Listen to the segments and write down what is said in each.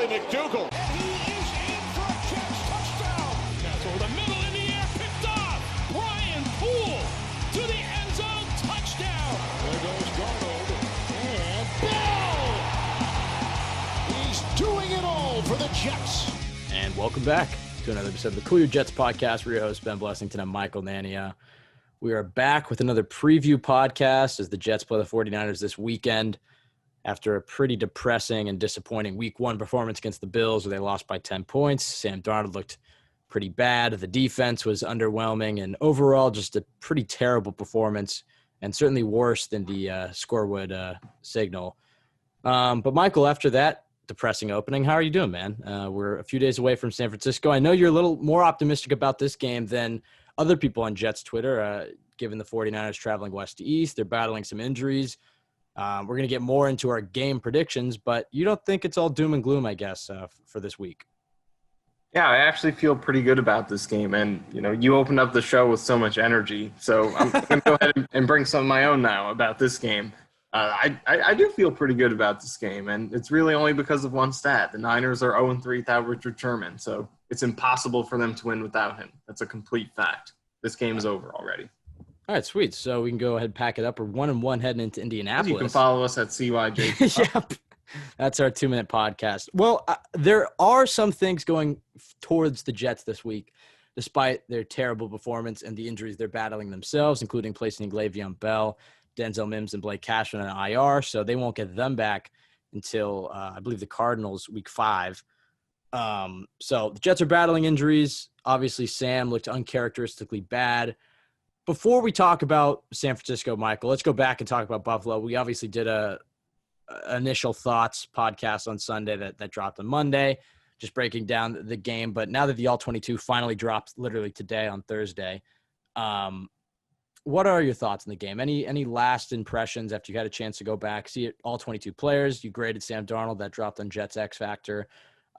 McDougal. And he is in for a catch. Touchdown. That's over the middle in the air. Picked off. Brian Poole to the end zone. Touchdown. There goes Darnold. And Bell. He's doing it all for the Jets. And welcome back to another episode of the Cool Your Jets podcast. We're your host, Ben Blessington and Michael Nania. We are back with another preview podcast as the Jets play the 49ers this weekend after a pretty depressing and disappointing week one performance against the Bills where they lost by 10 points. Sam Darnold looked pretty bad. The defense was underwhelming and overall just a pretty terrible performance and certainly worse than the score would signal. But Michael, after that depressing opening, how are you doing, man? We're a few days away from San Francisco. I know you're a little more optimistic about this game than other people on Jets Twitter, given the 49ers traveling west to east. They're battling some injuries. We're going to get more into our game predictions, but you don't think it's all doom and gloom, I guess, for this week. Yeah, I actually feel pretty good about this game. And, you opened up the show with so much energy. So I'm going to go ahead and bring some of my own now about this game. I do feel pretty good about this game, and it's really only because of one stat. The Niners are 0-3 without Richard Sherman, so it's impossible for them to win without him. That's a complete fact. This game is over already. All right, sweet. So we can go ahead and pack it up. We're 1-1 heading into Indianapolis. You can follow us at CYJ. Yep. That's our 2-minute podcast. Well, there are some things going towards the Jets this week, despite their terrible performance and the injuries they're battling themselves, including placing Le'Veon Bell, Denzel Mims, and Blake Cashman on IR, so they won't get them back until, I believe, the Cardinals week 5. So the Jets are battling injuries. Obviously, Sam looked uncharacteristically bad. Before we talk about San Francisco, Michael, let's go back and talk about Buffalo. We obviously did a initial thoughts podcast on Sunday that dropped on Monday, just breaking down the game. But now that the All-22 finally drops literally today on Thursday, what are your thoughts on the game? Any last impressions after you had a chance to go back, see it, all 22 players? You graded Sam Darnold. That dropped on Jets X Factor.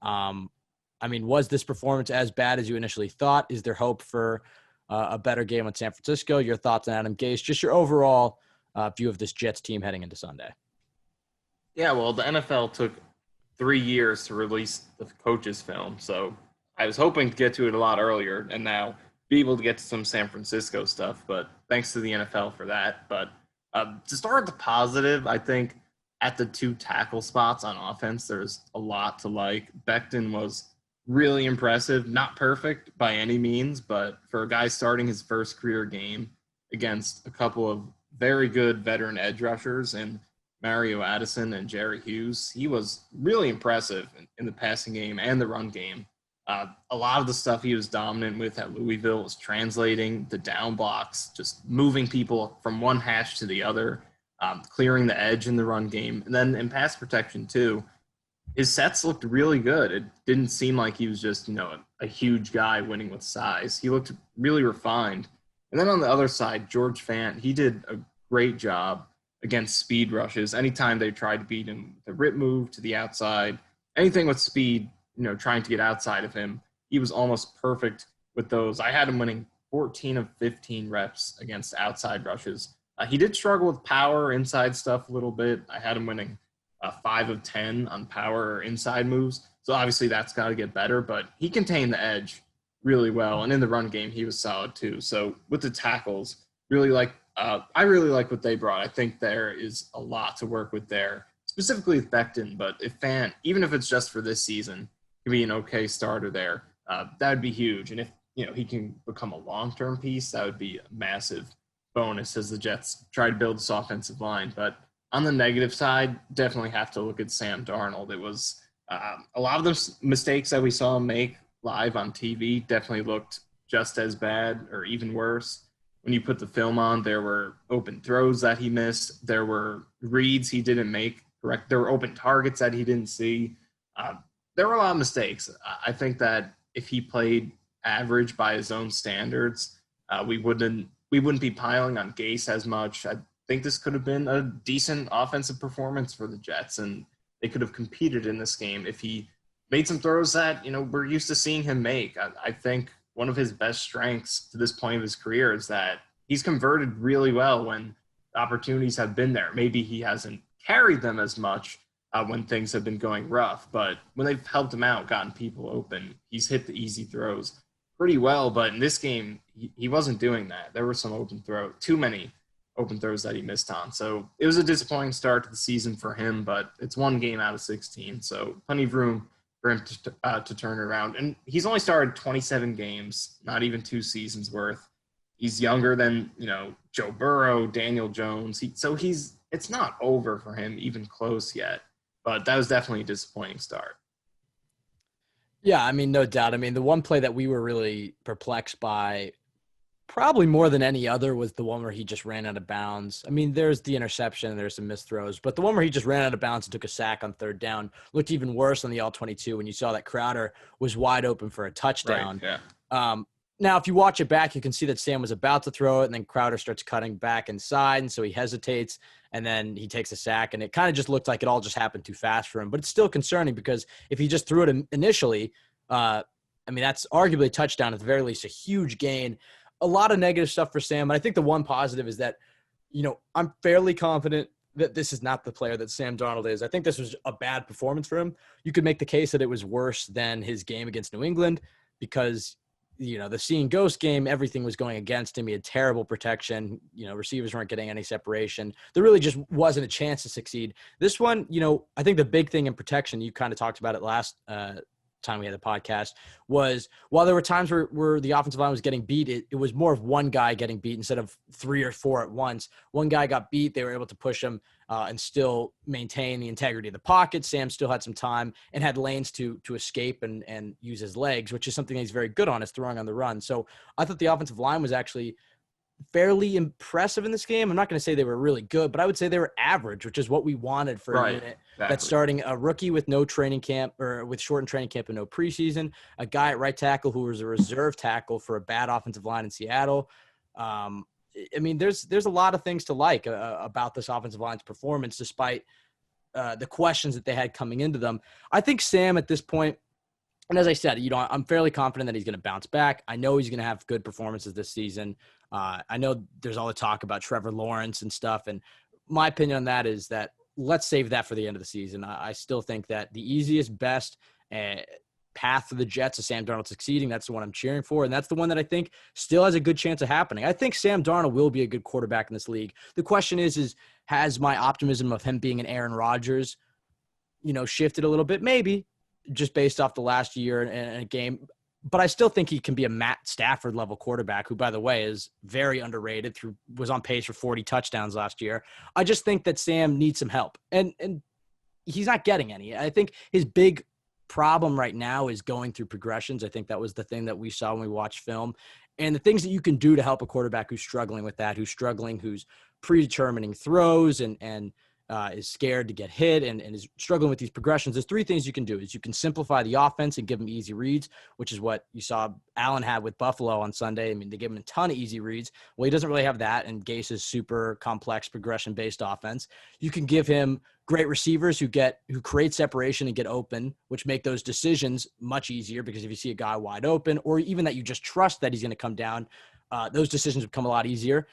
Was this performance as bad as you initially thought? Is there hope for a better game on San Francisco? Your thoughts on Adam Gase, just your overall view of this Jets team heading into Sunday. Yeah, well, the NFL took 3 years to release the coaches film, so I was hoping to get to it a lot earlier and now be able to get to some San Francisco stuff, but thanks to the NFL for that. But to start with the positive, I think at the 2 tackle spots on offense, there's a lot to like. Becton was really impressive, not perfect by any means, but for a guy starting his first career game against a couple of very good veteran edge rushers and Mario Addison and Jerry Hughes, he was really impressive in the passing game and the run game. A lot of the stuff he was dominant with at Louisville was translating the down blocks, just moving people from one hash to the other, clearing the edge in the run game. And then in pass protection too, his sets looked really good. It didn't seem like he was just, a huge guy winning with size. He looked really refined. And then on the other side, George Fant, he did a great job against speed rushes. Anytime they tried to beat him, the rip move to the outside, anything with speed, trying to get outside of him, he was almost perfect with those. I had him winning 14 of 15 reps against outside rushes. He did struggle with power, inside stuff a little bit. I had him winning 5 of 10 on power or inside moves. So obviously that's got to get better, but he contained the edge really well. And in the run game, he was solid too. So with the tackles, I really like what they brought. I think there is a lot to work with there, specifically with Becton. But if Fant, even if it's just for this season, can be an okay starter there, that would be huge. And if he can become a long-term piece, that would be a massive bonus as the Jets try to build this offensive line. But on the negative side, definitely have to look at Sam Darnold. It was a lot of those mistakes that we saw him make live on TV definitely looked just as bad or even worse. When you put the film on, there were open throws that he missed. There were reads he didn't make correct. There were open targets that he didn't see. There were a lot of mistakes. I think that if he played average by his own standards, we wouldn't be piling on Gase as much. I think this could have been a decent offensive performance for the Jets, and they could have competed in this game if he made some throws that we're used to seeing him make. I think one of his best strengths to this point of his career is that he's converted really well when opportunities have been there. Maybe he hasn't carried them as much, when things have been going rough. But when they've helped him out, gotten people open, he's hit the easy throws pretty well. But in this game, he wasn't doing that. There were some too many open throws that he missed on. So it was a disappointing start to the season for him, but it's one game out of 16. So plenty of room for him to turn around. And he's only started 27 games, not even 2 seasons worth. He's younger than, Joe Burrow, Daniel Jones. It's not over for him, even close yet. But that was definitely a disappointing start. Yeah, I mean, no doubt. I mean, the one play that we were really perplexed by, probably more than any other, was the one where he just ran out of bounds. I mean, there's the interception, there's some missed throws, but the one where he just ran out of bounds and took a sack on 3rd down looked even worse on the All-22 when you saw that Crowder was wide open for a touchdown. Right, yeah. Now, if you watch it back, you can see that Sam was about to throw it, and then Crowder starts cutting back inside, and so he hesitates, and then he takes a sack, and it kind of just looked like it all just happened too fast for him. But it's still concerning because if he just threw it initially, that's arguably a touchdown, at the very least a huge gain. A lot of negative stuff for Sam, but I think the one positive is that, I'm fairly confident that this is not the player that Sam Darnold is. I think this was a bad performance for him. You could make the case that it was worse than his game against New England because – the seeing ghost game, everything was going against him. He had terrible protection. Receivers weren't getting any separation. There really just wasn't a chance to succeed. This one, I think the big thing in protection, you kind of talked about it last time we had the podcast, was while there were times where the offensive line was getting beat, it was more of one guy getting beat instead of 3 or 4 at once. One guy got beat. They were able to push him and still maintain the integrity of the pocket. Sam still had some time and had lanes to escape and use his legs, which is something he's very good on, is throwing on the run. So I thought the offensive line was actually fairly impressive in this game. I'm not going to say they were really good, but I would say they were average, which is what we wanted for a unit that's starting a rookie with no training camp, or with shortened training camp and no preseason, a guy at right tackle who was a reserve tackle for a bad offensive line in Seattle. There's a lot of things to like about this offensive line's performance, despite the questions that they had coming into them. I think Sam at this point, and as I said, I'm fairly confident that he's going to bounce back. I know he's going to have good performances this season. I know there's all the talk about Trevor Lawrence and stuff, and my opinion on that is that let's save that for the end of the season. I still think that the easiest, best path for the Jets is Sam Darnold succeeding. That's the one I'm cheering for, and that's the one that I think still has a good chance of happening. I think Sam Darnold will be a good quarterback in this league. The question is has my optimism of him being an Aaron Rodgers, shifted a little bit? Maybe, just based off the last year and a game. But I still think he can be a Matt Stafford level quarterback, who, by the way, is very underrated, was on pace for 40 touchdowns last year. I just think that Sam needs some help, and he's not getting any. I think his big problem right now is going through progressions. I think that was the thing that we saw when we watched film, and the things that you can do to help a quarterback who's struggling with that, who's predetermining throws and is scared to get hit and is struggling with these progressions. There's 3 things you can do. Is you can simplify the offense and give them easy reads, which is what you saw Allen had with Buffalo on Sunday. They gave him a ton of easy reads. Well, he doesn't really have that, and Gase's super complex progression-based offense. You can give him great receivers who create separation and get open, which make those decisions much easier, because if you see a guy wide open, or even that you just trust that he's going to come down, those decisions become a lot easier,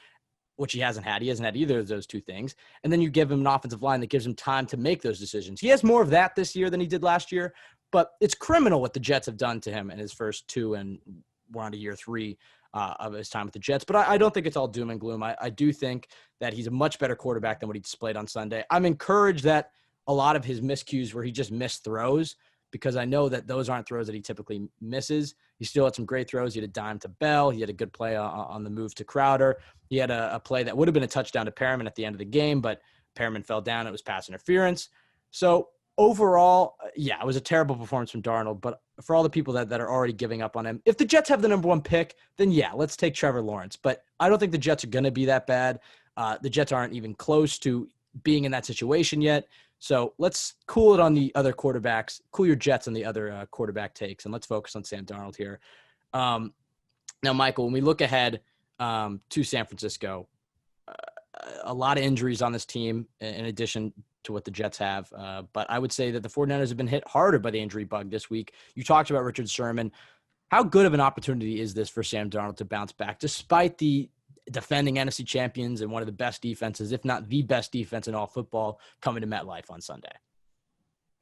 which he hasn't had. He hasn't had either of those 2 things. And then you give him an offensive line that gives him time to make those decisions. He has more of that this year than he did last year, but it's criminal what the Jets have done to him in his first 2, and we're on to year 3 of his time with the Jets. But I don't think it's all doom and gloom. I do think that he's a much better quarterback than what he displayed on Sunday. I'm encouraged that a lot of his miscues where he just missed throws, because I know that those aren't throws that he typically misses. He still had some great throws. He had a dime to Bell. He had a good play on the move to Crowder. He had a play that would have been a touchdown to Perriman at the end of the game, but Perriman fell down. It was pass interference. So overall, it was a terrible performance from Darnold. But for all the people that are already giving up on him, if the Jets have the number 1 pick, then let's take Trevor Lawrence. But I don't think the Jets are going to be that bad. The Jets aren't even close to being in that situation yet. So let's cool it on the other quarterbacks, cool your jets on the other quarterback takes, and let's focus on Sam Darnold here. Now, Michael, when we look ahead to San Francisco, a lot of injuries on this team in addition to what the Jets have. But I would say that the 49ers have been hit harder by the injury bug this week. You talked about Richard Sherman. How good of an opportunity is this for Sam Darnold to bounce back, despite the defending NFC champions and one of the best defenses, if not the best defense in all football, coming to MetLife on Sunday?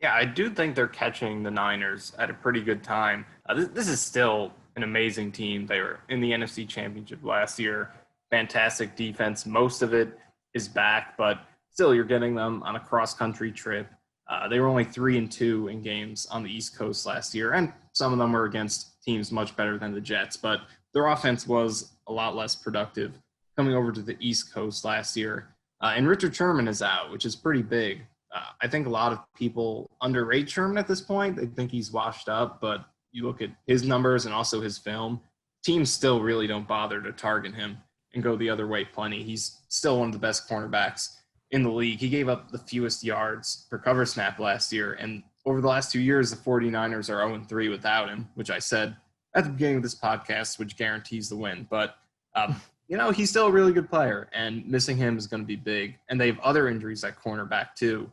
Yeah, I do think they're catching the Niners at a pretty good time. This is still an amazing team. They were in the NFC Championship last year. Fantastic defense. Most of it is back, but still, you're getting them on a cross-country trip. They were only 3-2 in games on the East Coast last year, and some of them were against teams much better than the Jets. But their offense was a lot less productive coming over to the East Coast last year. And Richard Sherman is out, which is pretty big. I think a lot of people underrate Sherman at this point. They think he's washed up, but you look at his numbers and also his film, teams still really don't bother to target him and go the other way plenty. He's still one of the best cornerbacks in the league. He gave up the fewest yards per cover snap last year, and over the last 2 years, the 49ers are 0-3 without him, which I said at the beginning of this podcast, which guarantees the win. But, he's still a really good player, and missing him is going to be big. And they have other injuries at cornerback, too.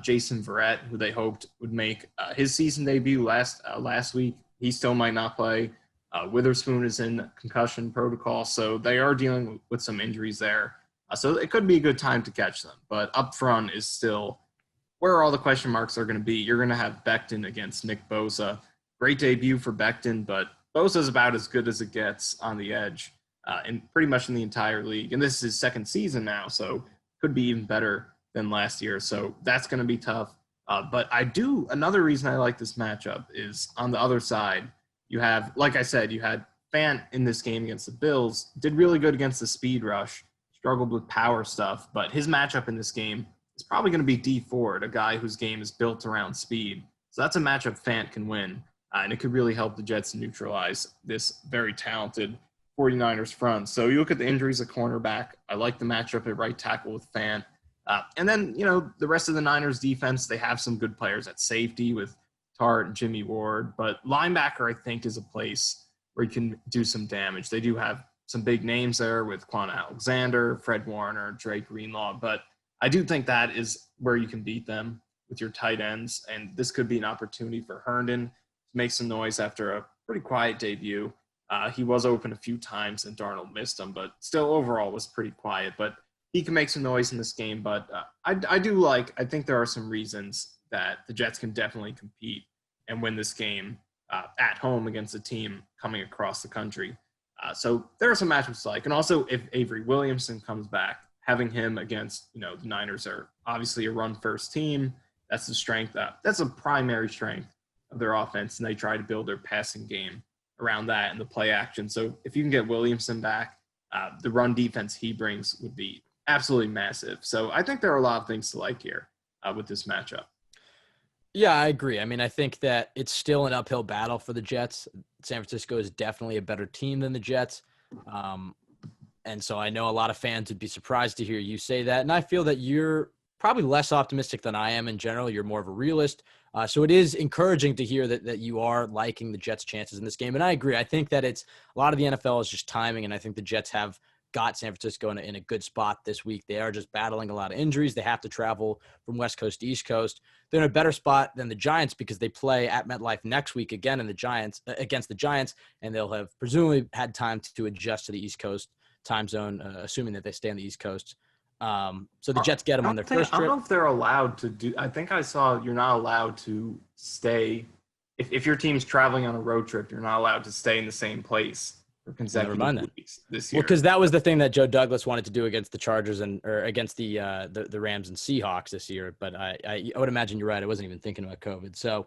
Jason Verrett, who they hoped would make his season debut last week, he still might not play. Witherspoon is in concussion protocol, so they are dealing with some injuries there. So it could be a good time to catch them. But up front is still where all the question marks are going to be. You're going to have Becton against Nick Bosa. Great debut for Becton, but Bosa's about as good as it gets on the edge and pretty much in the entire league. And this is his second season now, so could be even better than last year. So that's going to be tough. But another reason I like this matchup is on the other side, you have, like I said, you had Fant in this game against the Bills, did really good against the speed rush, struggled with power stuff, but his matchup in this game is probably going to be D Ford, a guy whose game is built around speed. So that's a matchup Fant can win, and it could really help the Jets neutralize this very talented 49ers front. So you look at the injuries at cornerback. I like the matchup at right tackle with Fant. And then, the rest of the Niners defense, they have some good players at safety with Tart and Jimmy Ward. But linebacker, I think, is a place where you can do some damage. They do have some big names there with Quan Alexander, Fred Warner, Drake Greenlaw. But I do think that is where you can beat them with your tight ends. And this could be an opportunity for Herndon to make some noise after a pretty quiet debut. He was open a few times and Darnold missed him, but still overall was pretty quiet. But he can make some noise in this game, but I think there are some reasons that the Jets can definitely compete and win this game at home against a team coming across the country. So there are some matchups to like. And also, if Avery Williamson comes back, having him against, the Niners are obviously a run-first team. That's the strength. That's a primary strength of their offense, and they try to build their passing game around that and the play action. So if you can get Williamson back, the run defense he brings would be absolutely massive. So I think there are a lot of things to like here with this matchup. Yeah, I agree. I mean, I think that it's still an uphill battle for the Jets. San Francisco is definitely a better team than the Jets. And so I know a lot of fans would be surprised to hear you say that. And I feel that you're probably less optimistic than I am in general. You're more of a realist. So it is encouraging to hear that you are liking the Jets' chances in this game. And I agree. I think that a lot of the NFL is just timing, and I think the Jets have got San Francisco in a good spot this week. They are just battling a lot of injuries. They have to travel from West Coast to East Coast. They're in a better spot than the Giants because they play at MetLife next week again against the Giants, and they'll have presumably had time to adjust to the East Coast time zone, assuming that they stay on the East Coast. So the Jets get them on their first trip. I don't know if they're allowed to do – I think I saw you're not allowed to stay – if your team's traveling on a road trip, you're not allowed to stay in the same place for consecutive weeks this year. Well, because that was the thing that Joe Douglas wanted to do against the Chargers or against the Rams and Seahawks this year. But I would imagine you're right. I wasn't even thinking about COVID. So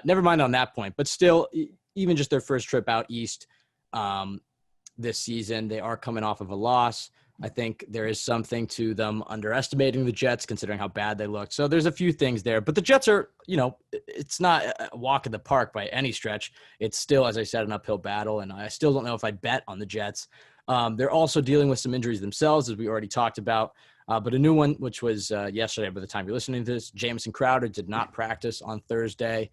never mind on that point. But still, even just their first trip out east this season, they are coming off of a loss. I think there is something to them underestimating the Jets, considering how bad they looked. So there's a few things there. But the Jets are, it's not a walk in the park by any stretch. It's still, as I said, an uphill battle, and I still don't know if I'd bet on the Jets. They're also dealing with some injuries themselves, as we already talked about. But a new one, which was yesterday by the time you're listening to this, Jamison Crowder did not practice on Thursday.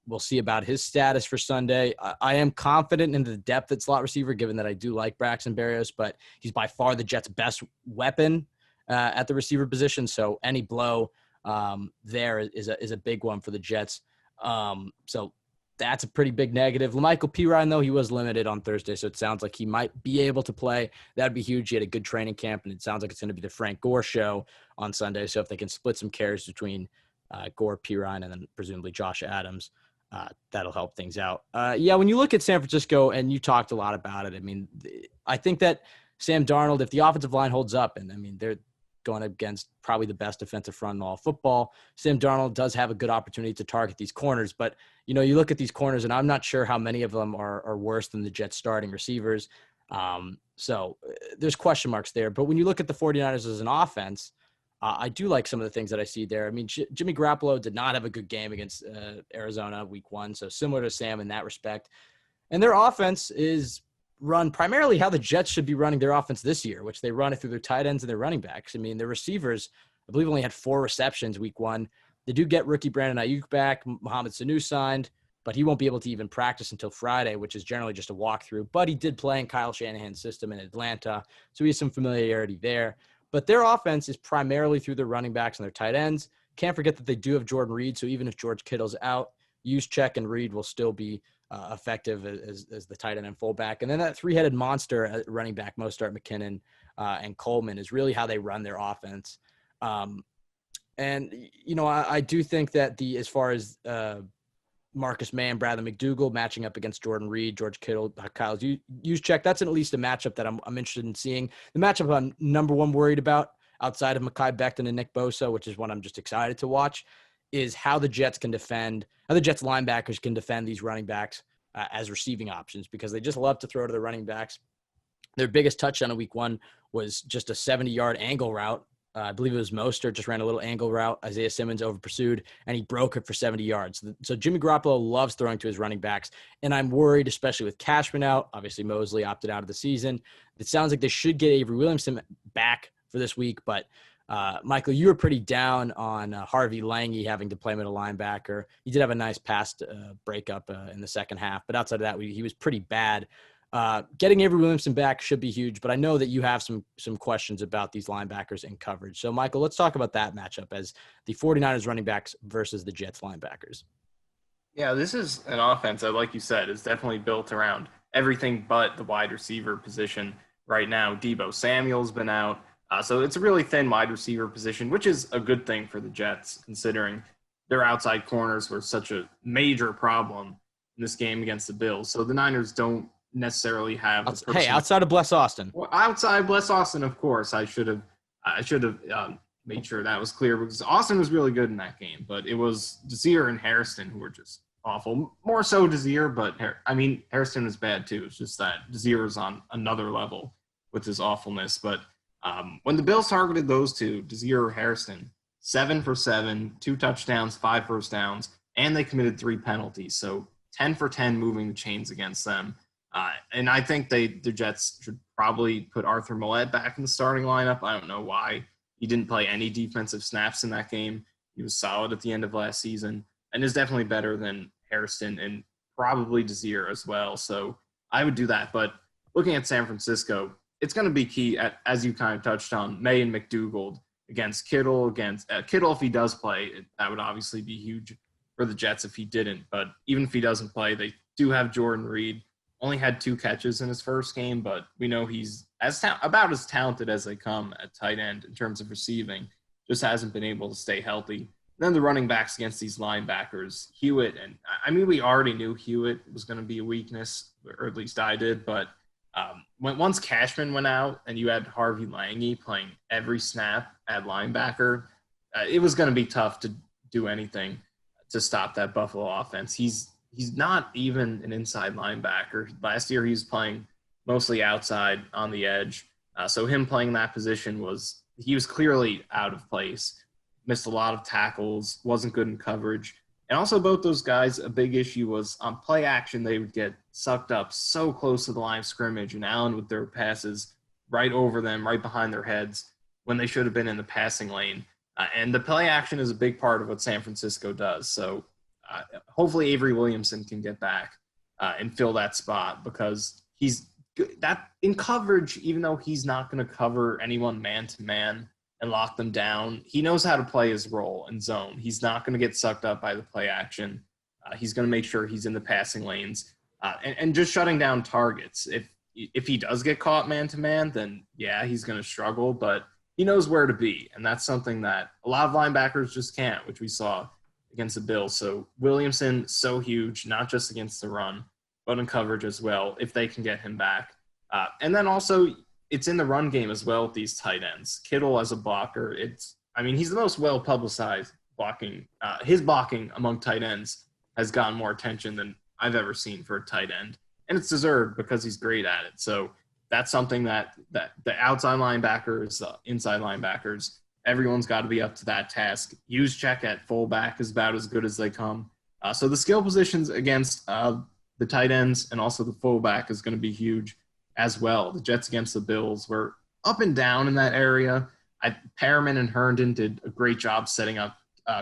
We'll see about his status for Sunday. I am confident in the depth at slot receiver, given that I do like Braxton Berrios, but he's by far the Jets' best weapon at the receiver position. So any blow there is a big one for the Jets. So that's a pretty big negative. LaMichael Pirine, though, he was limited on Thursday, so it sounds like he might be able to play. That'd be huge. He had a good training camp, and it sounds like it's going to be the Frank Gore show on Sunday. So if they can split some carries between Gore Pirine, and then presumably Josh Adams. That'll help things out. When you look at San Francisco, and you talked a lot about it, I mean, I think that Sam Darnold, if the offensive line holds up, and I mean, they're going against probably the best defensive front in all of football, Sam Darnold does have a good opportunity to target these corners. But, you look at these corners, and I'm not sure how many of them are worse than the Jets starting receivers. So there's question marks there. But when you look at the 49ers as an offense, I do like some of the things that I see there. I mean, Jimmy Garoppolo did not have a good game against Arizona week 1, so similar to Sam in that respect. And their offense is run primarily how the Jets should be running their offense this year, which they run it through their tight ends and their running backs. I mean, their receivers, I believe, only had 4 receptions week 1. They do get rookie Brandon Ayuk back. Mohamed Sanu signed, but he won't be able to even practice until Friday, which is generally just a walkthrough. But he did play in Kyle Shanahan's system in Atlanta, so he has some familiarity there. But their offense is primarily through their running backs and their tight ends. Can't forget that they do have Jordan Reed, so even if George Kittle's out, Juszczyk and Reed will still be effective as the tight end and fullback. And then that three-headed monster at running back, Mostert, McKinnon, and Coleman, is really how they run their offense. I do think that as far as Marcus May and Bradley McDougald matching up against Jordan Reed, George Kittle, Kyle Juszczyk, that's at least a matchup that I'm interested in seeing. The matchup I'm number one worried about outside of Mekhi Becton and Nick Bosa, which is one I'm just excited to watch, is how the Jets linebackers can defend these running backs as receiving options, because they just love to throw to the running backs. Their biggest touchdown in week 1 was just a 70-yard angle route. I believe it was Mostert just ran a little angle route. Isaiah Simmons over pursued, and he broke it for 70 yards. So Jimmy Garoppolo loves throwing to his running backs, and I'm worried, especially with Cashman out. Obviously, Mosley opted out of the season. It sounds like they should get Avery Williamson back for this week, but Michael, you were pretty down on Harvey Lange having to play middle linebacker. He did have a nice pass breakup in the second half, but outside of that, he was pretty bad. Getting Avery Williamson back should be huge, but I know that you have some questions about these linebackers in coverage. So, Michael, let's talk about that matchup as the 49ers running backs versus the Jets linebackers. Yeah, this is an offense that, like you said, is definitely built around everything but the wide receiver position right now. Deebo Samuel's been out. So it's a really thin wide receiver position, which is a good thing for the Jets, considering their outside corners were such a major problem in this game against the Bills. So the Niners don't necessarily have outside of Bless Austin. Well, outside Bless Austin, of course. I should have made sure that was clear, because Austin was really good in that game, but it was Desir and Hairston who were just awful. More so Desir, but Hairston was bad too. It's just that Desir is on another level with his awfulness. But when the Bills targeted those two, Desir or Hairston, 7 for 7, 2 touchdowns, 5 first downs, and they committed 3 penalties. So 10 for 10 moving the chains against them. And I think the Jets should probably put Arthur Millette back in the starting lineup. I don't know why. He didn't play any defensive snaps in that game. He was solid at the end of last season and is definitely better than Hairston and probably Desir as well. So I would do that. But looking at San Francisco, it's going to be key, as you kind of touched on, May and McDougald against Kittle. Kittle, if he does play, that would obviously be huge for the Jets if he didn't. But even if he doesn't play, they do have Jordan Reed. Only had 2 catches in his first game, but we know he's about as talented as they come at tight end in terms of receiving. Just hasn't been able to stay healthy. Then the running backs against these linebackers, Hewitt, and we already knew Hewitt was going to be a weakness, or at least I did, but once Cashman went out and you had Harvey Lange playing every snap at linebacker, it was going to be tough to do anything to stop that Buffalo offense. He's not even an inside linebacker. Last year he was playing mostly outside on the edge. So him playing that position he was clearly out of place. Missed a lot of tackles, wasn't good in coverage. And also both those guys, a big issue was on play action, they would get sucked up so close to the line of scrimmage, and Allen would throw passes right over them, right behind their heads, when they should have been in the passing lane. And the play action is a big part of what San Francisco does. So hopefully Avery Williamson can get back and fill that spot, because he's that in coverage, even though he's not going to cover anyone man-to-man and lock them down, he knows how to play his role in zone. He's not going to get sucked up by the play action. He's going to make sure he's in the passing lanes and just shutting down targets. If he does get caught man-to-man, then, yeah, he's going to struggle. But he knows where to be, and that's something that a lot of linebackers just can't, which we saw against the Bills. So Williamson, so huge, not just against the run, but in coverage as well, if they can get him back. And then also, it's in the run game as well with these tight ends. Kittle as a blocker, he's the most well-publicized blocking. His blocking among tight ends has gotten more attention than I've ever seen for a tight end. And it's deserved because he's great at it. So that's something that the outside linebackers, inside linebackers, everyone's got to be up to that task. Juszczyk at fullback is about as good as they come. So the skill positions against the tight ends and also the fullback is going to be huge as well. The Jets against the Bills were up and down in that area. Perriman and Herndon did a great job setting up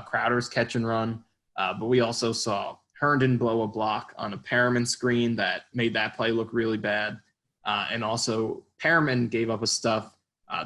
Crowder's catch and run, but we also saw Herndon blow a block on a Perriman screen that made that play look really bad. And also Perriman gave up a stuff.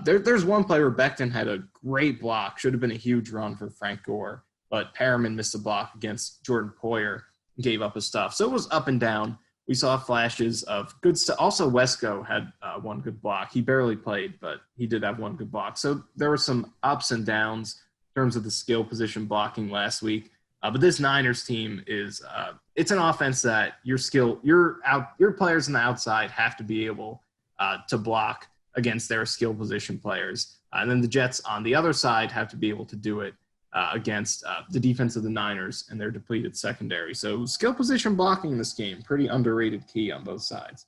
There's one play where Becton had a great block, should have been a huge run for Frank Gore, but Perriman missed a block against Jordan Poyer, gave up his stuff. So it was up and down. We saw flashes of good stuff. Also, Wesco had one good block. He barely played, but he did have one good block. So there were some ups and downs in terms of the skill position blocking last week. But this Niners team is it's an offense that your players on the outside have to be able to block against their skill position players. And then the Jets on the other side have to be able to do it against the defense of the Niners and their depleted secondary. So skill position blocking in this game, pretty underrated key on both sides.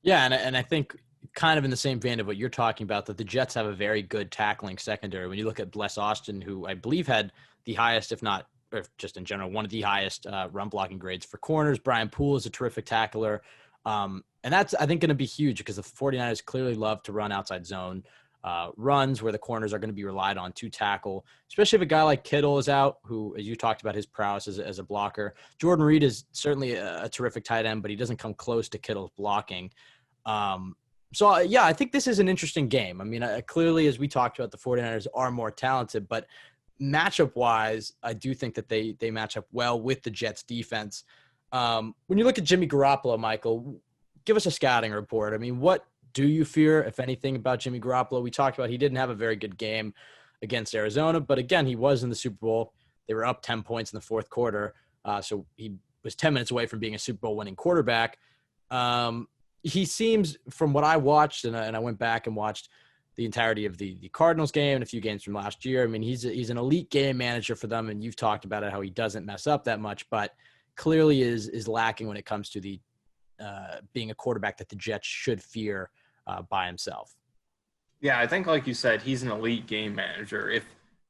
Yeah, and I think kind of in the same vein of what you're talking about, that the Jets have a very good tackling secondary. When you look at Bless Austin, who I believe had the highest, if not, or just in general, one of the highest run blocking grades for corners. Brian Poole is a terrific tackler. And that's, I think, going to be huge because the 49ers clearly love to run outside zone runs where the corners are going to be relied on to tackle, especially if a guy like Kittle is out, who, as you talked about, his prowess as a blocker. Jordan Reed is certainly a terrific tight end, but he doesn't come close to Kittle's blocking. So, I think this is an interesting game. I mean, clearly, as we talked about, the 49ers are more talented, but matchup-wise, I do think that they match up well with the Jets' defense. When you look at Jimmy Garoppolo, Michael, give us a scouting report. I mean, what do you fear, if anything, about Jimmy Garoppolo? We talked about he didn't have a very good game against Arizona, but again, he was in the Super Bowl. They were up 10 points in the fourth quarter, so he was 10 minutes away from being a Super Bowl winning quarterback. He seems, from what I watched, and I went back and watched the entirety of the Cardinals game and a few games from last year. I mean, he's an elite game manager for them, and you've talked about it, how he doesn't mess up that much, but clearly is lacking when it comes to the being a quarterback that the Jets should fear by himself. Yeah, I think, like you said, he's an elite game manager. If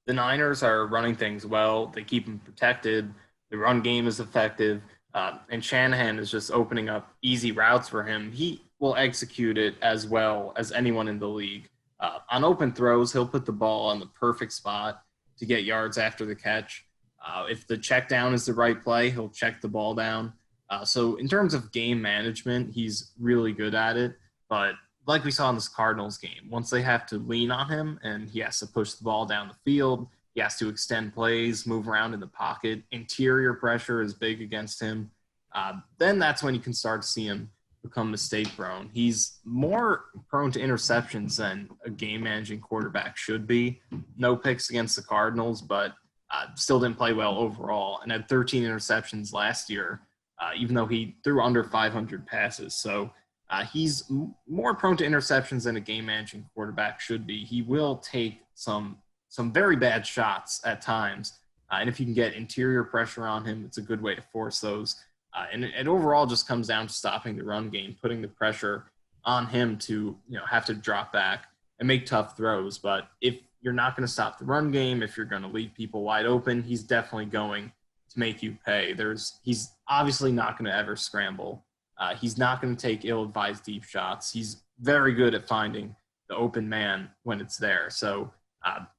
the Niners are running things well, they keep him protected, the run game is effective, and Shanahan is just opening up easy routes for him, he will execute it as well as anyone in the league. On open throws, he'll put the ball on the perfect spot to get yards after the catch. If the check down is the right play, he'll check the ball down. So in terms of game management, he's really good at it. But like we saw in this Cardinals game, once they have to lean on him and he has to push the ball down the field, he has to extend plays, move around in the pocket, interior pressure is big against him, then that's when you can start to see him become mistake prone. He's more prone to interceptions than a game managing quarterback should be. No picks against the Cardinals, but still didn't play well overall and had 13 interceptions last year, even though he threw under 500 passes. So he's more prone to interceptions than a game managing quarterback should be. He will take some very bad shots at times. And if you can get interior pressure on him, it's a good way to force those. And it overall just comes down to stopping the run game, putting the pressure on him to, have to drop back and make tough throws. But if you're not going to stop the run game, if you're going to leave people wide open, he's definitely going to make you pay. He's obviously not going to ever scramble. He's not going to take ill-advised deep shots. He's very good at finding the open man when it's there. So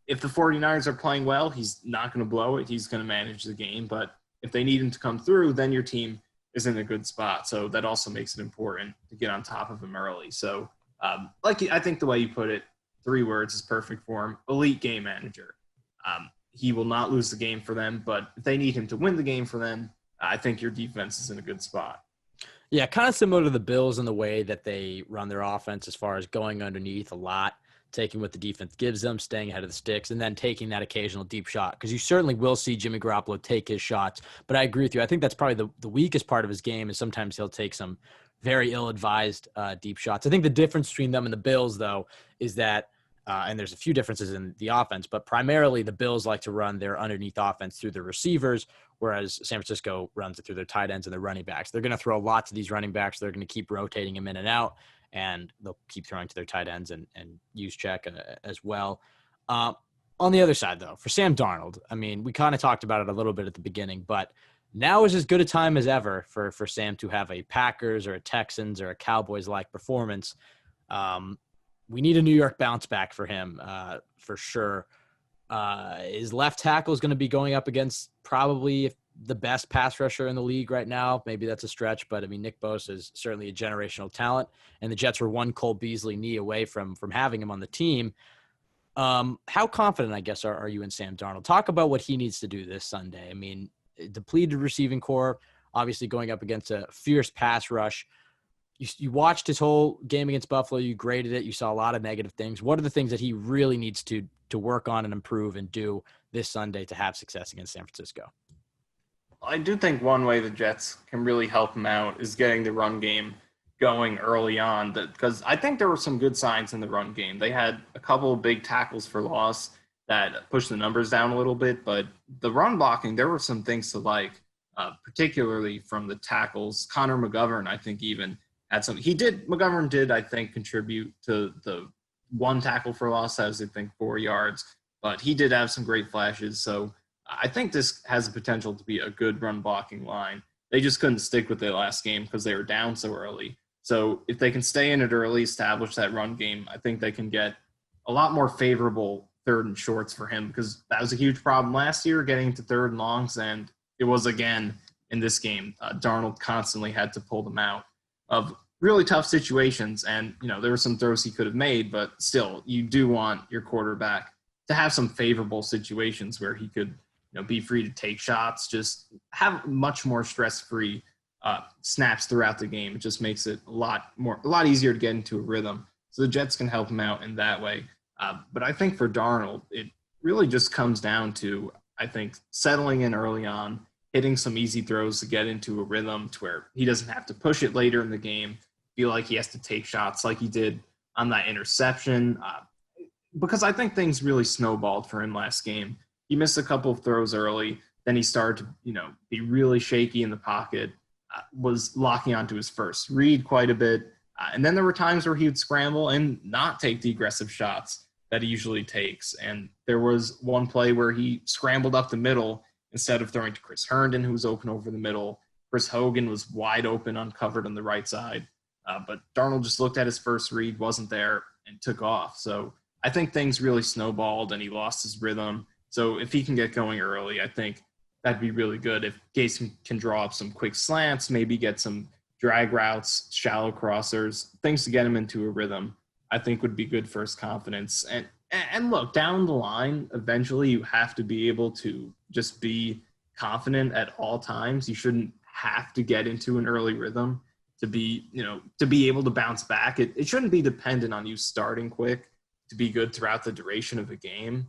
if the 49ers are playing well, he's not going to blow it. He's going to manage the game. But if they need him to come through, then your team is in a good spot. So that also makes it important to get on top of him early. So I think the way you put it, 3 words is perfect for him: elite game manager. He will not lose the game for them, but if they need him to win the game for them, I think your defense is in a good spot. Yeah, kind of similar to the Bills in the way that they run their offense as far as going underneath a lot taking what the defense gives them, staying ahead of the sticks, and then taking that occasional deep shot. Because you certainly will see Jimmy Garoppolo take his shots. But I agree with you. I think that's probably the weakest part of his game is sometimes he'll take some very ill-advised deep shots. I think the difference between them and the Bills, though, is that and there's a few differences in the offense, but primarily the Bills like to run their underneath offense through their receivers, whereas San Francisco runs it through their tight ends and their running backs. They're going to throw lots of these running backs. They're going to keep rotating them in and out, and they'll keep throwing to their tight ends and use check as well. On the other side, though, for Sam Darnold, I mean, we kind of talked about it a little bit at the beginning, but now is as good a time as ever for Sam to have a Packers or a Texans or a Cowboys-like performance. We need a New York bounce back for him, for sure. His left tackle is going to be going up against probably the best pass rusher in the league right now. Maybe that's a stretch, but I mean, Nick Bosa is certainly a generational talent, and the Jets were one Cole Beasley knee away from having him on the team. How confident, I guess, are you in Sam Darnold? Talk about what he needs to do this Sunday. I mean, depleted receiving core, obviously going up against a fierce pass rush. You watched his whole game against Buffalo. You graded it. You saw a lot of negative things. What are the things that he really needs to work on and improve and do this Sunday to have success against San Francisco? I do think one way the Jets can really help him out is getting the run game going early on, because I think there were some good signs in the run game. They had a couple of big tackles for loss that pushed the numbers down a little bit, but the run blocking, there were some things to like, particularly from the tackles. Connor McGovern, I think, even had some. McGovern did, I think, contribute to the one tackle for loss. That was, I think, 4 yards, but he did have some great flashes. So I think this has the potential to be a good run blocking line. They just couldn't stick with it last game because they were down so early. So if they can stay in it early, establish that run game, I think they can get a lot more favorable third and shorts for him, because that was a huge problem last year, getting to third and longs, and it was again in this game. Darnold constantly had to pull them out of really tough situations, and there were some throws he could have made, but still, you do want your quarterback to have some favorable situations where he could be free to take shots, just have much more stress-free snaps throughout the game. It just makes it a lot easier to get into a rhythm. So the Jets can help him out in that way. But I think for Darnold, it really just comes down to, I think, settling in early on, hitting some easy throws to get into a rhythm to where he doesn't have to push it later in the game, feel like he has to take shots like he did on that interception. Because I think things really snowballed for him last game. He missed a couple of throws early. Then he started to, be really shaky in the pocket, was locking onto his first read quite a bit. And then there were times where he would scramble and not take the aggressive shots that he usually takes. And there was one play where he scrambled up the middle instead of throwing to Chris Herndon, who was open over the middle. Chris Hogan was wide open, uncovered on the right side. But Darnold just looked at his first read, wasn't there, and took off. So I think things really snowballed and he lost his rhythm. So if he can get going early, I think that'd be really good. If Gase can draw up some quick slants, maybe get some drag routes, shallow crossers, things to get him into a rhythm, I think would be good for his confidence. And look, down the line, eventually you have to be able to just be confident at all times. You shouldn't have to get into an early rhythm to be able to bounce back. It shouldn't be dependent on you starting quick to be good throughout the duration of a game.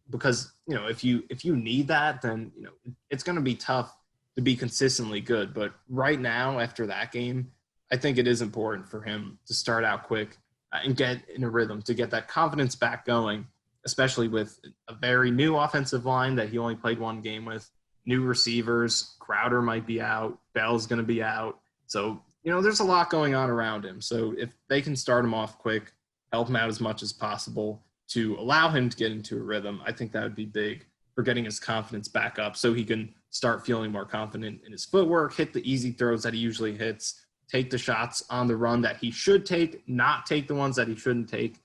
Because if you need that, then it's going to be tough to be consistently good. But right now, after that game, I think it is important for him to start out quick and get in a rhythm, to get that confidence back going, especially with a very new offensive line that he only played one game with, new receivers. Crowder might be out, Bell's going to be out. So there's a lot going on around him. So if they can start him off quick, help him out as much as possible to allow him to get into a rhythm, I think that would be big for getting his confidence back up so he can start feeling more confident in his footwork, hit the easy throws that he usually hits, take the shots on the run that he should take, not take the ones that he shouldn't take,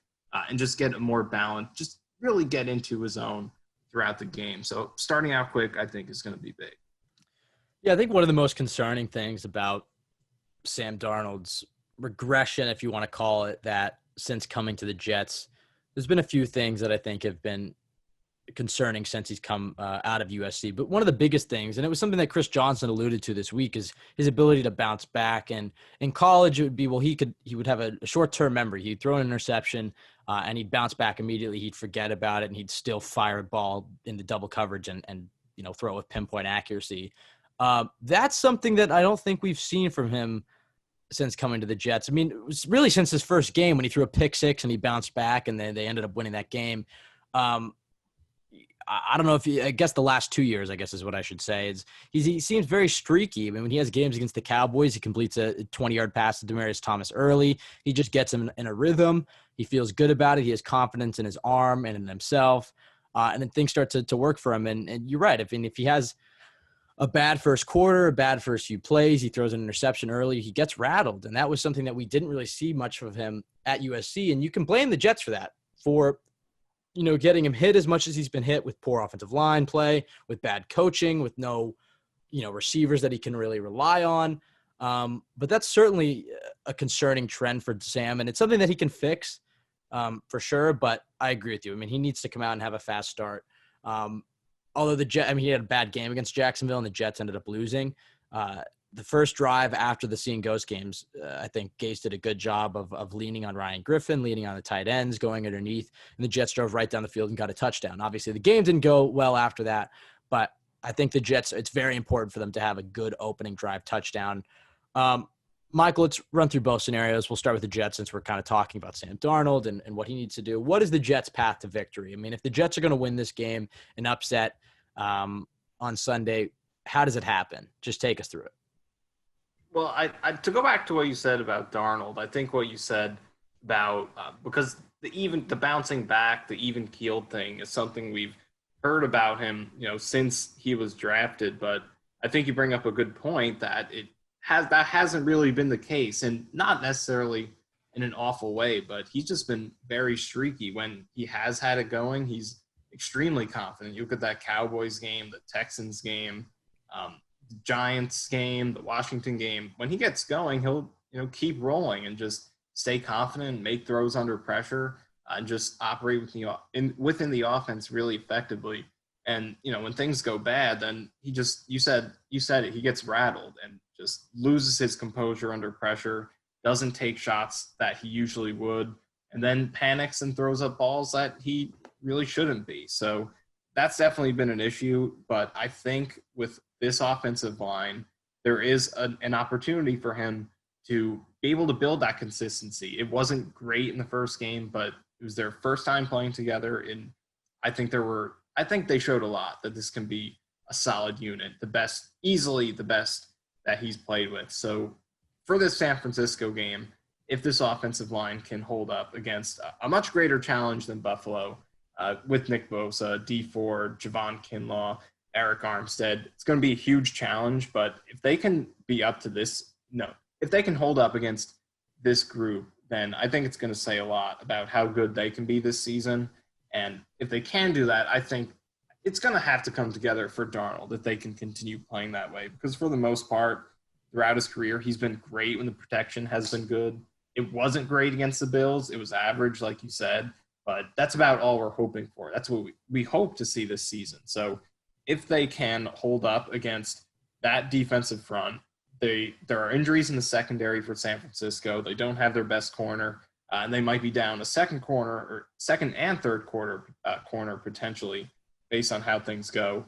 and just get a more balanced, just really get into his own throughout the game. So starting out quick, I think, is going to be big. Yeah, I think one of the most concerning things about Sam Darnold's regression, if you want to call it that, since coming to the Jets, there's been a few things that I think have been concerning since he's come out of USC. But one of the biggest things, and it was something that Chris Johnson alluded to this week, is his ability to bounce back. And in college, it would be, he would have a short-term memory. He'd throw an interception, and he'd bounce back immediately. He'd forget about it, and he'd still fire a ball into double coverage and throw it with pinpoint accuracy. That's something that I don't think we've seen from him since coming to the Jets. I mean, it was really since his first game when he threw a pick six and he bounced back, and then they ended up winning that game. I don't know I guess the last 2 years, I guess is what I should say, he seems very streaky. I mean, when he has games against the Cowboys, he completes a 20-yard pass to Demaryius Thomas early. He just gets him in a rhythm. He feels good about it. He has confidence in his arm and in himself. And then things start to work for him. And you're right. If he has a bad first quarter, a bad first few plays, he throws an interception early, he gets rattled. And that was something that we didn't really see much of him at USC. And you can blame the Jets for that, for getting him hit as much as he's been hit with poor offensive line play, with bad coaching, with no, receivers that he can really rely on. But that's certainly a concerning trend for Sam, and it's something that he can fix for sure. But I agree with you. I mean, he needs to come out and have a fast start. Although he had a bad game against Jacksonville, and the Jets ended up losing. The first drive after the Seeing Ghost games, I think Gase did a good job of leaning on Ryan Griffin, leaning on the tight ends, going underneath, and the Jets drove right down the field and got a touchdown. Obviously, the game didn't go well after that, but I think the Jets, it's very important for them to have a good opening drive touchdown. Michael, let's run through both scenarios. We'll start with the Jets since we're kind of talking about Sam Darnold and what he needs to do. What is the Jets' path to victory? I mean, if the Jets are going to win this game, an upset on Sunday, how does it happen? Just take us through it. Well, I to go back to what you said about Darnold, I think what you said about because the bouncing back, the even keeled thing is something we've heard about him, since he was drafted. But I think you bring up a good point that that hasn't really been the case, and not necessarily in an awful way, but he's just been very streaky. When he has had it going, he's extremely confident. You look at that Cowboys game, the Texans game, Giants game, the Washington game. When he gets going, he'll keep rolling and just stay confident, make throws under pressure, and just operate within the offense really effectively. And when things go bad, then you said it, he gets rattled and just loses his composure under pressure, doesn't take shots that he usually would, and then panics and throws up balls that he really shouldn't be. So that's definitely been an issue. But I think with this offensive line, there is an opportunity for him to be able to build that consistency. It wasn't great in the first game, but it was their first time playing together. And I think they showed a lot that this can be a solid unit, easily the best that he's played with. So for this San Francisco game, if this offensive line can hold up against a much greater challenge than Buffalo, with Nick Bosa, D Ford, Javon Kinlaw, Eric Armstead, it's going to be a huge challenge. But if they can be up to this, if they can hold up against this group, then I think it's going to say a lot about how good they can be this season. And if they can do that, I think it's going to have to come together for Darnold if they can continue playing that way. Because for the most part, throughout his career, he's been great when the protection has been good. It wasn't great against the Bills. It was average, like you said. But that's about all we're hoping for. That's what we hope to see this season. So if they can hold up against that defensive front, there are injuries in the secondary for San Francisco. They don't have their best corner, and they might be down a second and third corner potentially based on how things go.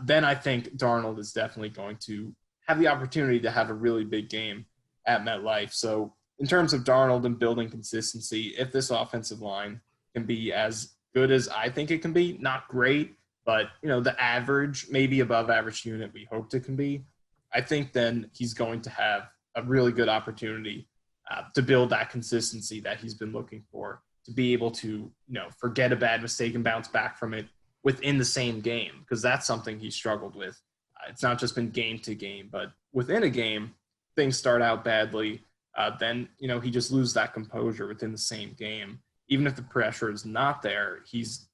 Then I think Darnold is definitely going to have the opportunity to have a really big game at MetLife. So in terms of Darnold and building consistency, if this offensive line can be as good as I think it can be, not great, but the average, maybe above average unit we hoped it can be, I think then he's going to have a really good opportunity to build that consistency that he's been looking for, to be able to forget a bad mistake and bounce back from it within the same game, because that's something he struggled with. It's not just been game to game, but within a game, things start out badly. Then he just loses that composure within the same game. Even if the pressure is not there, he's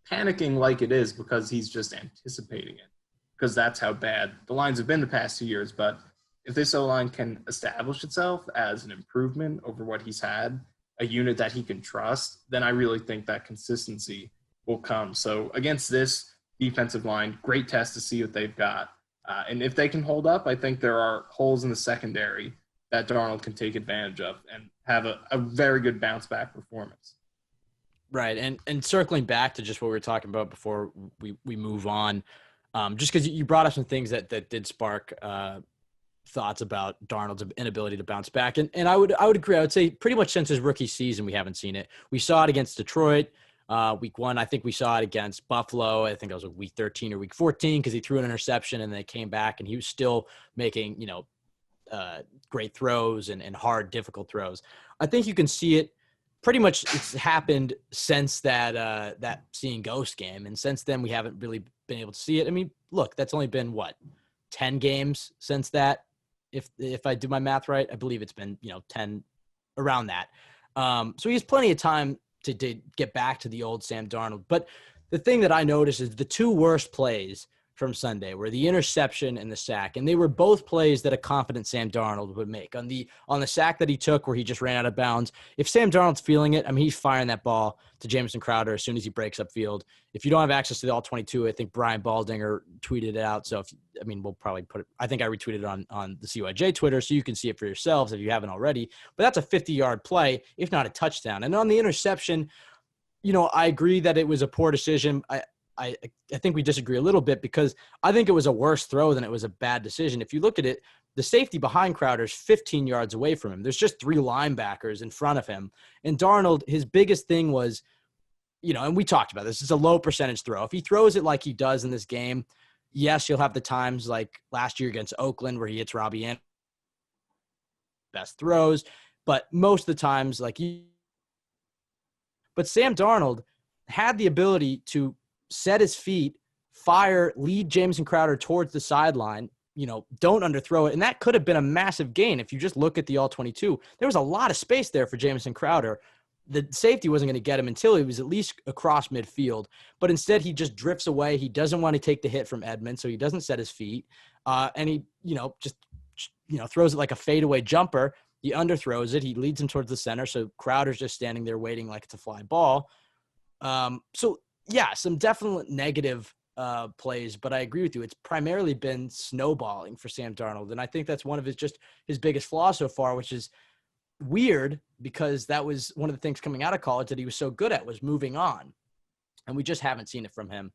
panicking like it is because he's just anticipating it, because that's how bad the lines have been the past 2 years. But if this O-line can establish itself as an improvement over what he's had, a unit that he can trust, then I really think that consistency will come. So against this defensive line, great test to see what they've got. And if they can hold up, I think there are holes in the secondary that Darnold can take advantage of and have a very good bounce back performance. Right. And circling back to just what we were talking about before we move on, just because you brought up some things that did spark thoughts about Darnold's inability to bounce back. And I would agree. I would say pretty much since his rookie season, we haven't seen it. We saw it against Detroit week 1. I think we saw it against Buffalo. I think it was week 13 or week 14 because he threw an interception and they came back and he was still making, great throws and hard, difficult throws. I think you can see it pretty much. It's happened since that seeing ghost game. And since then, we haven't really been able to see it. I mean, look, that's only been 10 games since that. If I do my math right, I believe it's been, 10 around that. So he has plenty of time to get back to the old Sam Darnold. But the thing that I noticed is the two worst plays from Sunday were the interception and the sack. And they were both plays that a confident Sam Darnold would make. On the sack that he took where he just ran out of bounds, if Sam Darnold's feeling it, I mean, he's firing that ball to Jamison Crowder as soon as he breaks up field. If you don't have access to the all-22, I think Brian Baldinger tweeted it out. So, we'll probably put it – I think I retweeted it on the CYJ Twitter so you can see it for yourselves if you haven't already. But that's a 50-yard play, if not a touchdown. And on the interception, I agree that it was a poor decision. I think we disagree a little bit because I think it was a worse throw than it was a bad decision. If you look at it, the safety behind Crowder's 15 yards away from him. There's just 3 linebackers in front of him. And Darnold, his biggest thing was, and we talked about this, it's a low percentage throw. If he throws it like he does in this game, yes, you'll have the times like last year against Oakland where he hits Robbie Anderson, best throws. But most of the times, but Sam Darnold had the ability to set his feet, fire, lead Jamison Crowder towards the sideline, don't underthrow it. And that could have been a massive gain. If you just look at the all-22, there was a lot of space there for Jamison Crowder. The safety wasn't going to get him until he was at least across midfield. But instead, he just drifts away. He doesn't want to take the hit from Edmonds, so he doesn't set his feet. And he, just throws it like a fadeaway jumper. He underthrows it. He leads him towards the center, so Crowder's just standing there waiting like it's a fly ball. Yeah, some definite negative plays, but I agree with you. It's primarily been snowballing for Sam Darnold, and I think that's one of his biggest flaws so far, which is weird because that was one of the things coming out of college that he was so good at was moving on, and we just haven't seen it from him.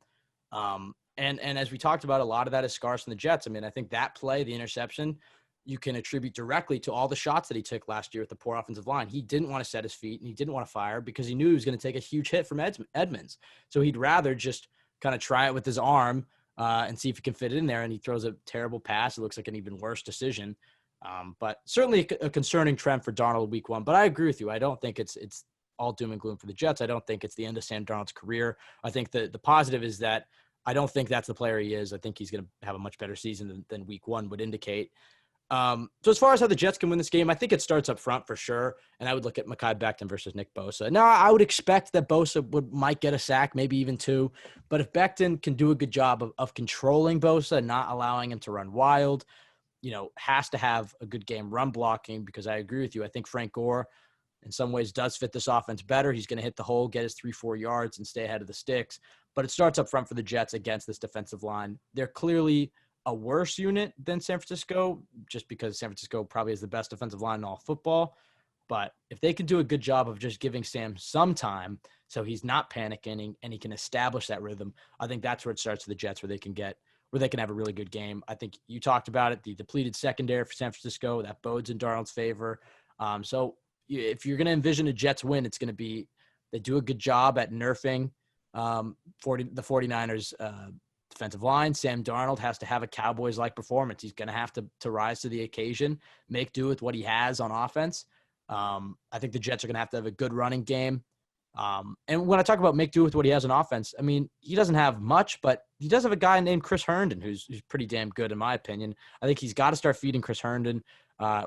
And as we talked about, a lot of that is scars from the Jets. I mean, I think that play, the interception, you can attribute directly to all the shots that he took last year with the poor offensive line. He didn't want to set his feet and he didn't want to fire because he knew he was going to take a huge hit from Edmonds. So he'd rather just kind of try it with his arm and see if he can fit it in there. And he throws a terrible pass. It looks like an even worse decision. But certainly a concerning trend for Darnold week 1. But I agree with you. I don't think it's all doom and gloom for the Jets. I don't think it's the end of Sam Darnold's career. I think the positive is that I don't think that's the player he is. I think he's going to have a much better season than week 1 would indicate. So as far as how the Jets can win this game, I think it starts up front for sure. And I would look at Mekhi Becton versus Nick Bosa. Now, I would expect that Bosa might get a sack, maybe even 2. But if Becton can do a good job of controlling Bosa, not allowing him to run wild, has to have a good game run blocking because I agree with you. I think Frank Gore in some ways does fit this offense better. He's going to hit the hole, get his 3-4 yards and stay ahead of the sticks. But it starts up front for the Jets against this defensive line. They're clearly a worse unit than San Francisco just because San Francisco probably has the best defensive line in all football. But if they can do a good job of just giving Sam some time so he's not panicking and he can establish that rhythm, I think that's where it starts for the Jets where they can have a really good game. I think you talked about it, the depleted secondary for San Francisco, that bodes in Darnold's favor. So if you're going to envision a Jets win, it's going to be they do a good job at nerfing the 49ers defensive line. Sam Darnold has to have a Cowboys-like performance. He's going to have to rise to the occasion, make do with what he has on offense. I think the Jets are going to have a good running game. And when I talk about make do with what he has on offense, I mean, he doesn't have much, but he does have a guy named Chris Herndon who's pretty damn good in my opinion. I think he's got to start feeding Chris Herndon.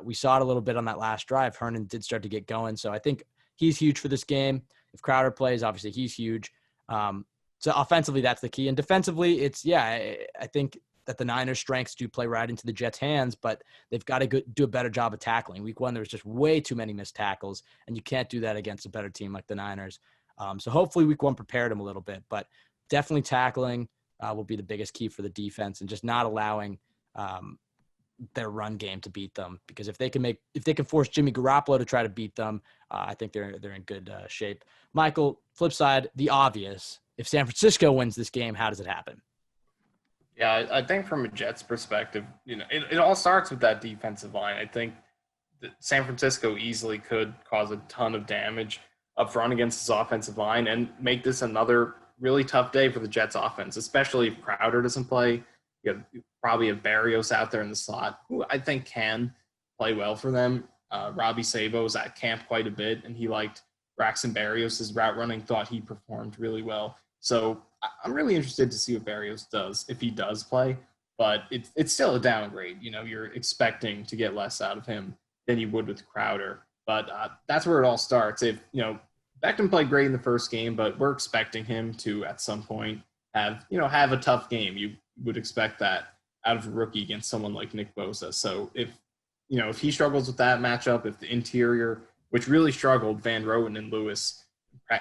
We saw it a little bit on that last drive. Herndon did start to get going, so I think he's huge for this game. If Crowder plays, obviously he's huge. So offensively, that's the key. And defensively, I think that the Niners' strengths do play right into the Jets' hands, but they've got to do a better job of tackling. Week 1, there was just way too many missed tackles, and you can't do that against a better team like the Niners. So hopefully week 1 prepared them a little bit, but definitely tackling will be the biggest key for the defense and just not allowing their run game to beat them, because if they can force Jimmy Garoppolo to try to beat them, I think they're in good shape. Michael, flip side, the obvious. If San Francisco wins this game, how does it happen? Yeah, I think from a Jets perspective, it all starts with that defensive line. I think that San Francisco easily could cause a ton of damage up front against this offensive line and make this another really tough day for the Jets offense, especially if Crowder doesn't play. You probably have Barrios out there in the slot, who I think can play well for them. Robbie Sabo was at camp quite a bit, and he liked Braxton Barrios' route running, thought he performed really well. So I'm really interested to see what Barrios does if he does play, but it's still a downgrade. You're expecting to get less out of him than you would with Crowder. But that's where it all starts. If, Becton played great in the first game, but we're expecting him to, at some point, have a tough game. You would expect that out of a rookie against someone like Nick Bosa. So if he struggles with that matchup, if the interior, which really struggled, Van Roten and Lewis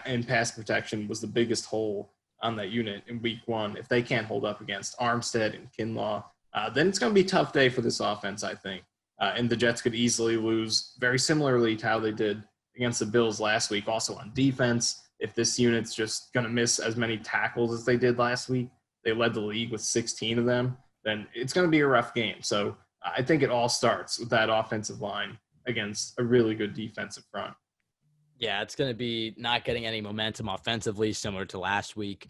in pass protection was the biggest hole on that unit in week one. If they can't hold up against Armstead and Kinlaw, then it's going to be a tough day for this offense, I think. And the Jets could easily lose very similarly to how they did against the Bills last week. Also on defense, if this unit's just going to miss as many tackles as they did last week, they led the league with 16 of them, then it's going to be a rough game. So I think it all starts with that offensive line against a really good defensive front. Yeah, it's going to be not getting any momentum offensively, similar to last week,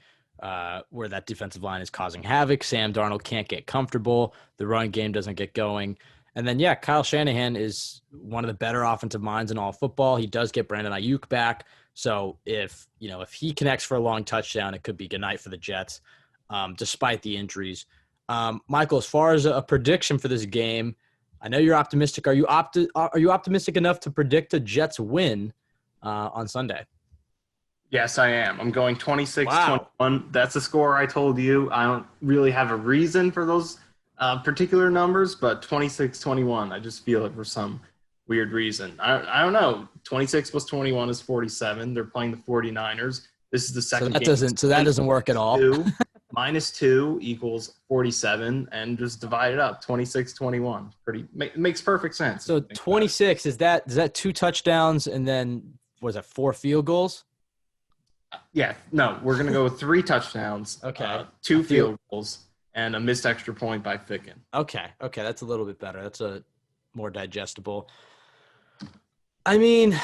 where that defensive line is causing havoc. Sam Darnold can't get comfortable. The run game doesn't get going. And then, Kyle Shanahan is one of the better offensive minds in all football. He does get Brandon Ayuk back. So if he connects for a long touchdown, it could be good night for the Jets, despite the injuries. Michael, as far as a prediction for this game, I know you're optimistic. Are you optimistic enough to predict a Jets win on Sunday? Yes, I am. I'm going 26-21. Wow. That's the score I told you. I don't really have a reason for those particular numbers, but 26-21. I just feel it for some weird reason. I don't know. 26 plus 21 is 47. They're playing the 49ers. This is the second game. That doesn't work at all. Minus 2 equals 47, and just divide it up. 26-21. Makes perfect sense. So 26, is that 2 touchdowns and then was it 4 field goals? Yeah, no, we're going to go with 3 touchdowns. Okay. 2 field goals and a missed extra point by Ficken. Okay, that's a little bit better. That's a more digestible. I mean,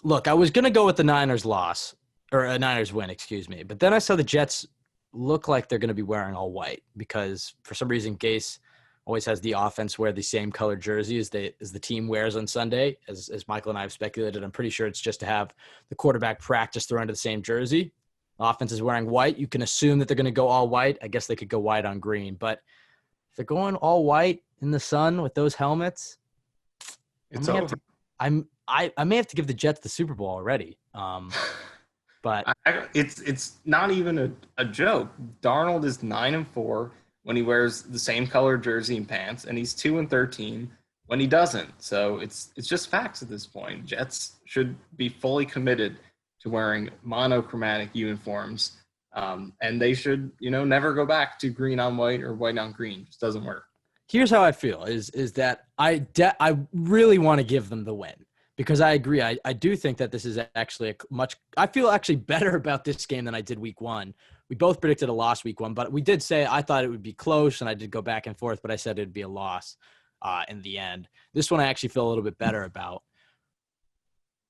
look, I was going to go with the Niners loss, or a Niners win, excuse me. But then I saw the Jets look like they're going to be wearing all white because for some reason Gase always has the offense wear the same colored jersey as the team wears on Sunday. As Michael and I have speculated, I'm pretty sure it's just to have the quarterback practice throw into the same jersey. Offense is wearing white. You can assume that they're going to go all white. I guess they could go white on green, but if they're going all white in the sun with those helmets, it's over. I may have to give the Jets the Super Bowl already. But it's not even a joke. Darnold is 9-4 when he wears the same color jersey and pants, and he's 2-13 when he doesn't. So it's just facts at this point. Jets should be fully committed to wearing monochromatic uniforms, and they should never go back to green on white or white on green. It just doesn't work. Here's how I feel: is that I really want to give them the win. Because I agree. I do think that this is actually I feel actually better about this game than I did week one. We both predicted a loss week one, but we did say I thought it would be close, and I did go back and forth, but I said it'd be a loss in the end. This one I actually feel a little bit better about.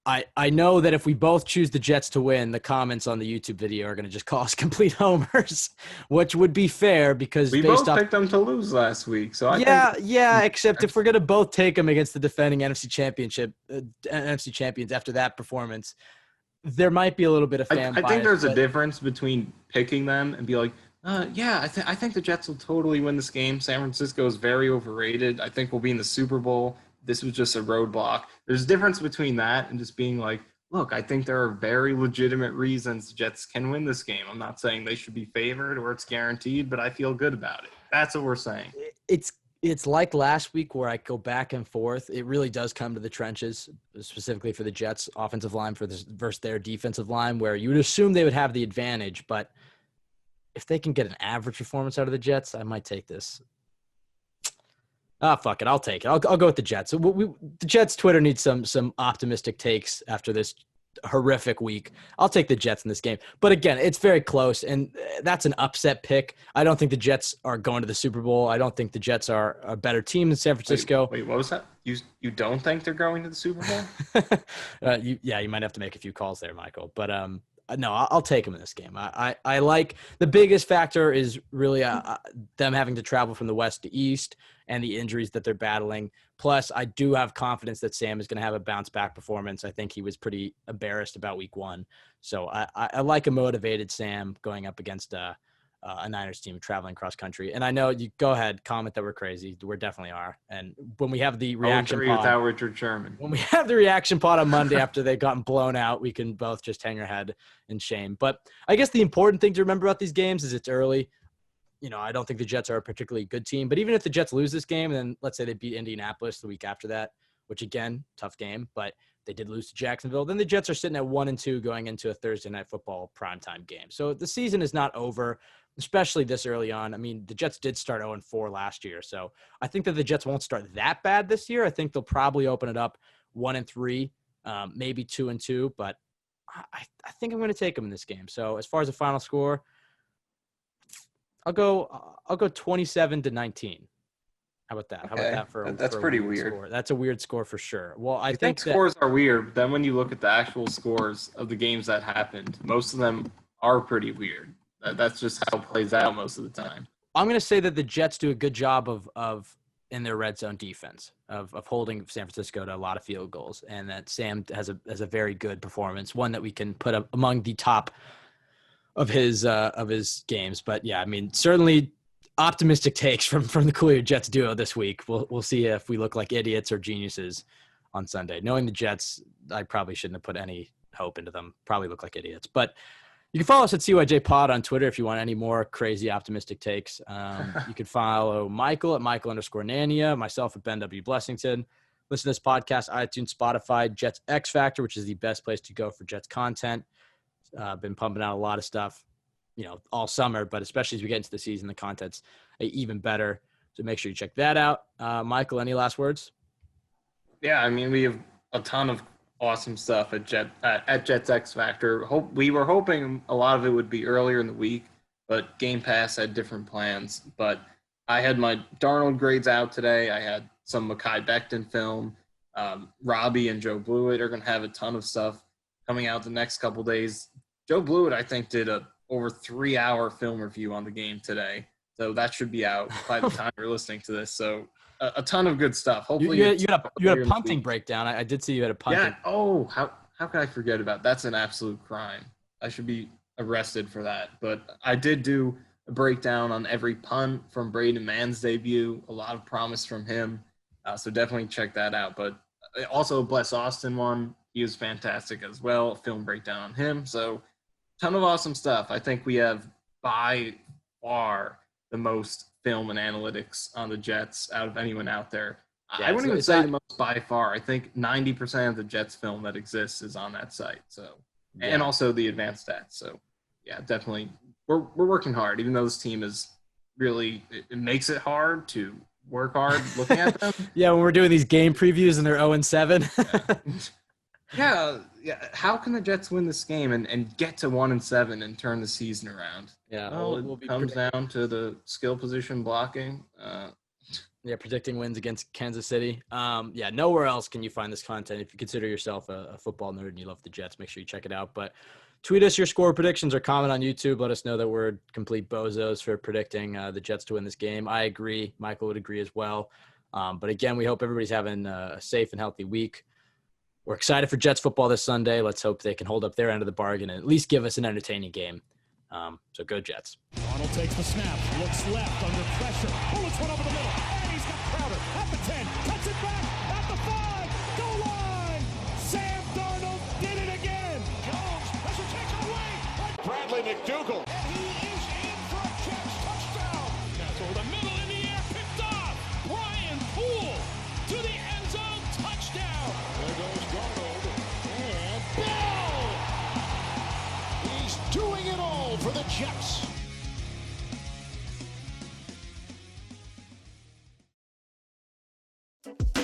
I know that if we both choose the Jets to win, the comments on the YouTube video are going to just call us complete homers, which would be fair because we both picked them to lose last week. So except if we're going to both take them against the defending NFC champions after that performance, there might be a little bit of fan bias. I think there's a difference between picking them and be like, I think the Jets will totally win this game. San Francisco is very overrated. I think we'll be in the Super Bowl. This was just a roadblock. There's a difference between that and just being like, look, I think there are very legitimate reasons the Jets can win this game. I'm not saying they should be favored or it's guaranteed, but I feel good about it. That's what we're saying. It's like last week where I go back and forth. It really does come to the trenches, specifically for the Jets offensive line versus their defensive line, where you would assume they would have the advantage. But if they can get an average performance out of the Jets, I might take this. Fuck it. I'll take it. I'll go with the Jets. The Jets Twitter needs some optimistic takes after this horrific week. I'll take the Jets in this game. But again, it's very close, and that's an upset pick. I don't think the Jets are going to the Super Bowl. I don't think the Jets are a better team than San Francisco. Wait, what was that? You don't think they're going to the Super Bowl? You might have to make a few calls there, Michael. But no, I'll take them in this game. I like the biggest factor is really them having to travel from the West to East and the injuries that they're battling. Plus, I do have confidence that Sam is going to have a bounce back performance. I think he was pretty embarrassed about week 1. So I like a motivated Sam going up against a Niners team traveling cross country. And I know you go ahead, comment that we're crazy. We definitely are. And when we have the reaction pod, without Richard Sherman. When we have the reaction pod on Monday after they've gotten blown out, we can both just hang our head in shame. But I guess the important thing to remember about these games is it's early. I don't think the Jets are a particularly good team, but even if the Jets lose this game, and then let's say they beat Indianapolis the week after that, which again, tough game, but they did lose to Jacksonville, then the Jets are sitting at 1-2 going into a Thursday Night Football primetime game. So the season is not over, especially this early on. I mean, the Jets did start 0-4 last year, so I think that the Jets won't start that bad this year. I think they'll probably open it up 1-3, maybe 2-2, but I think I'm going to take them in this game. So as far as the final score, I'll go 27-19. How about that? Okay. How about that for that's for a pretty weird weird. Score? That's a weird score for sure. Well, I think think that, scores are weird, but then when you look at the actual scores of the games that happened, most of them are pretty weird. That's just how it plays out most of the time. I'm going to say that the Jets do a good job of in their red zone defense of holding San Francisco to a lot of field goals, and that Sam has a very good performance, one that we can put up among the top of his games. But yeah, I mean, certainly optimistic takes from the Coolio Jets duo this week. We'll see if we look like idiots or geniuses on Sunday. Knowing the Jets, I probably shouldn't have put any hope into them. Probably look like idiots. But you can follow us at CYJ Pod on Twitter if you want any more crazy optimistic takes. You can follow Michael at Michael_Nania, myself at Ben W. Blessington. Listen to this podcast, iTunes, Spotify, Jets X Factor, which is the best place to go for Jets content. Been pumping out a lot of stuff, all summer, but especially as we get into the season, the content's even better. So make sure you check that out. Michael, any last words? Yeah, I mean, we have a ton of awesome stuff at Jets X Factor. We were hoping a lot of it would be earlier in the week, but Game Pass had different plans. But I had my Darnold grades out today. I had some Mekhi Becton film. Robbie and Joe Blewett are going to have a ton of stuff coming out the next couple days. Joe Blewett, I think, did a over 3-hour film review on the game today. So that should be out by the time you're listening to this. So a ton of good stuff. Hopefully you had a punting breakdown. I did see you had a punting. Yeah. Oh, how could I forget about that? That's an absolute crime. I should be arrested for that. But I did do a breakdown on every punt from Braden Mann's debut. A lot of promise from him. So definitely check that out. But also Bless Austin one. He was fantastic as well. A film breakdown on him. So ton of awesome stuff. I think we have by far the most film and analytics on the Jets out of anyone out there. Yeah, I wouldn't even say the most by far. I think 90% of the Jets film that exists is on that site. So, yeah. And also the advanced stats. So, yeah, definitely we're working hard, even though this team is really it makes it hard to work hard looking at them. Yeah, when we're doing these game previews and they're 0-7. Yeah. How can the Jets win this game and get to 1-7 and turn the season around? Yeah, well, it comes down to the skill position blocking. Predicting wins against Kansas City. Nowhere else can you find this content. If you consider yourself a football nerd and you love the Jets, make sure you check it out. But tweet us your score predictions or comment on YouTube. Let us know that we're complete bozos for predicting the Jets to win this game. I agree. Michael would agree as well. But again, we hope everybody's having a safe and healthy week. We're excited for Jets football this Sunday. Let's hope they can hold up their end of the bargain and at least give us an entertaining game. So go Jets. Darnold takes the snap, looks left under pressure, bullets one over the middle, and he's got Crowder at the 10, cuts it back, at the 5, goal line! Sam Darnold did it again! Jones, pressure taken away! Bradley McDougal. And he is in for a Jets touchdown! That's over the middle in the air, picked off! Brian Poole to the end zone, touchdown! There goes Darnold. And Bell! He's doing it all for the Jets. it.